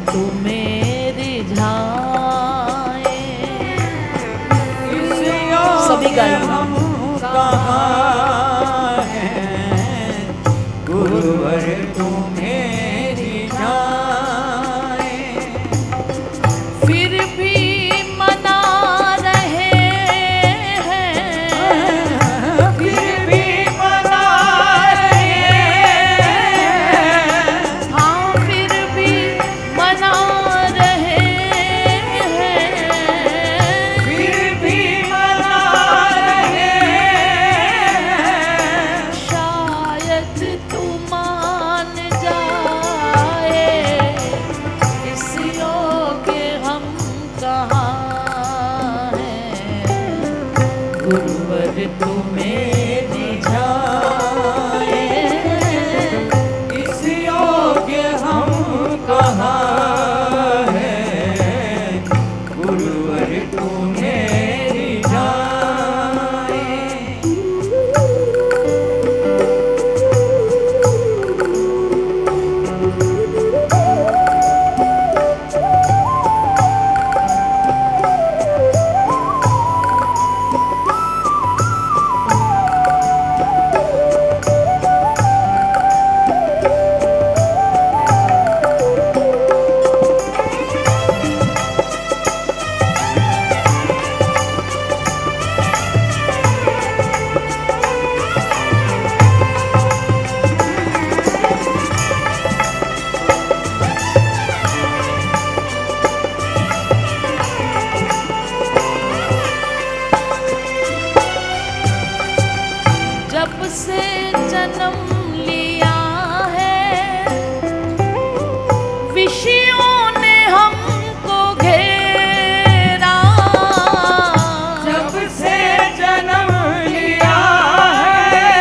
तुम्हें रिझाए। सभी गाएं। हम कहाँ हैं गुरुवर तुम्हें रिझाए। फिर भी मना रहे हैं, फिर भी मना रहे हैं। हाँ फिर भी मना रहे हैं, फिर भी मना रहे हैं। शायद तू मान जाए, इस योग्य हम कहाँ हैं गुरुवर तुम्हें रिझाए। इस योग्य हम कहाँ हैं गुरुवर तुम्हें रिझाए। जब से जन्म लिया है विषयों ने हमको घेरा। जब से जन्म लिया है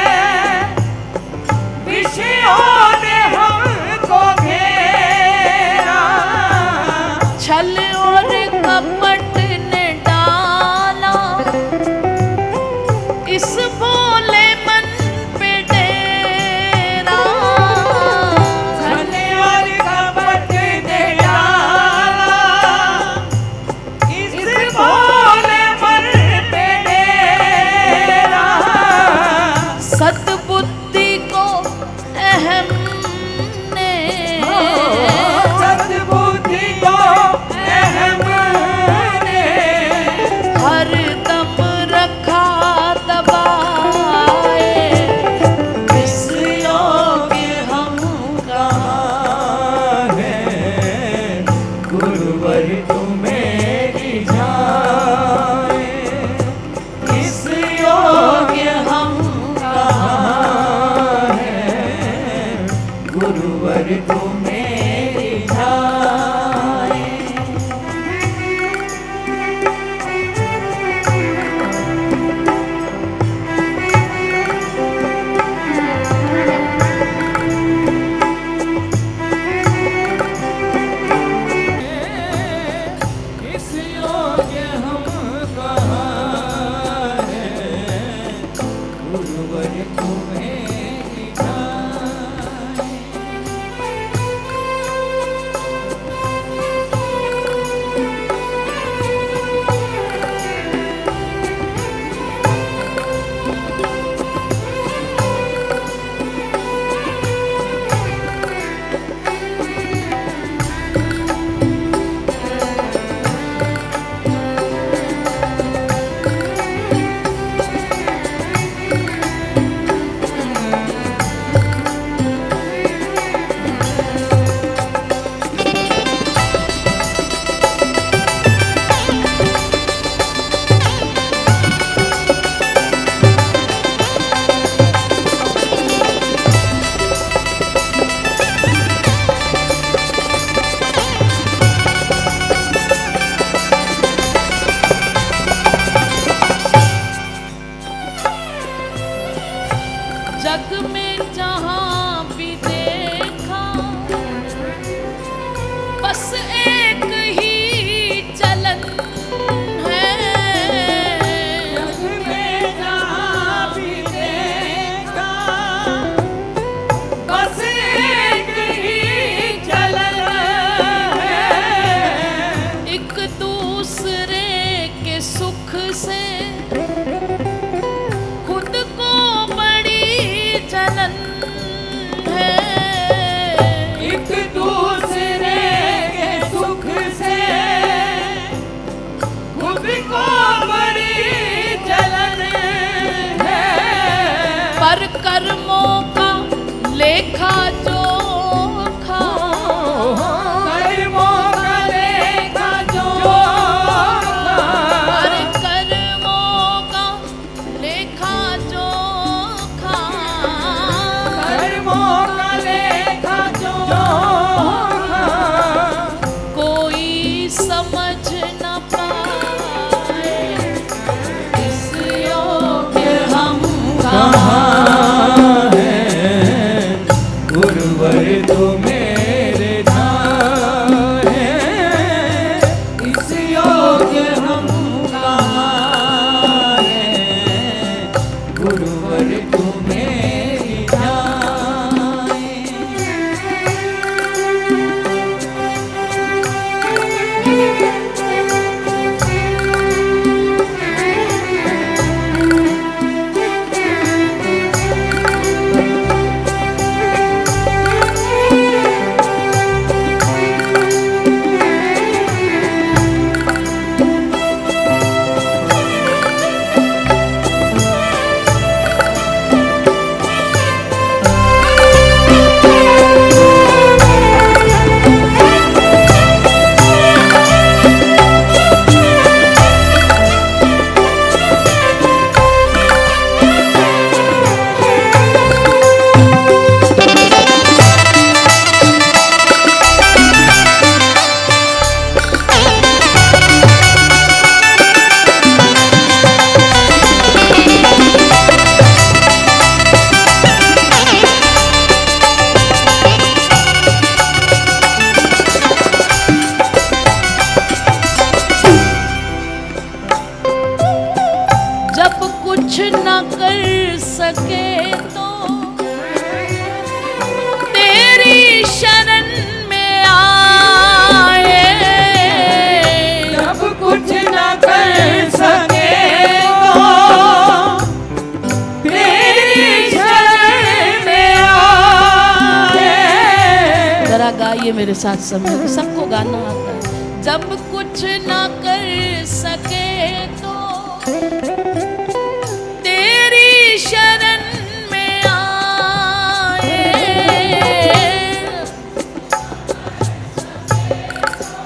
विषयों ने हमको घेरा। छल और कपट ने डाला इस भोले मन पे डेरा। छल और कपट ने डाला इस भोले मन पे डेरा। सद्बुद्धि को अहम ने सद्बुद्धि को अहम ने हर दम रखा दबाए। इस योग्य हम कहाँ हैं गुरुवर तुम्हें रिझाए। इस योग्य हम कहाँ हैं गुरुवर तुम्हें रिझाए। इस योग्य हम कहाँ हैं गुरुवर तुम्हें रिझाए। कर सके तो तेरी शरण में आए। जब कुछ न कर सके तो तेरी शरण में आए। जरा गाइए मेरे साथ समय, सबको गाना आता है। जब कुछ ना कर सके तो तेरी शरण में आए।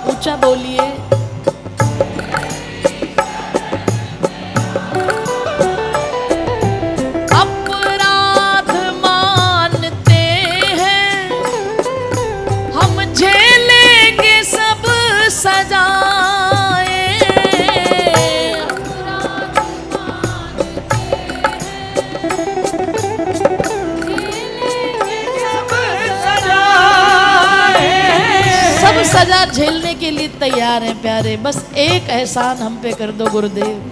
ऊंचा बोलिए। अपराध मानते हैं हम, झेलेंगे सब सजाए। सब सजा झेलने के लिए तैयार हैं प्यारे, बस एक एहसान हम पे कर दो गुरुदेव।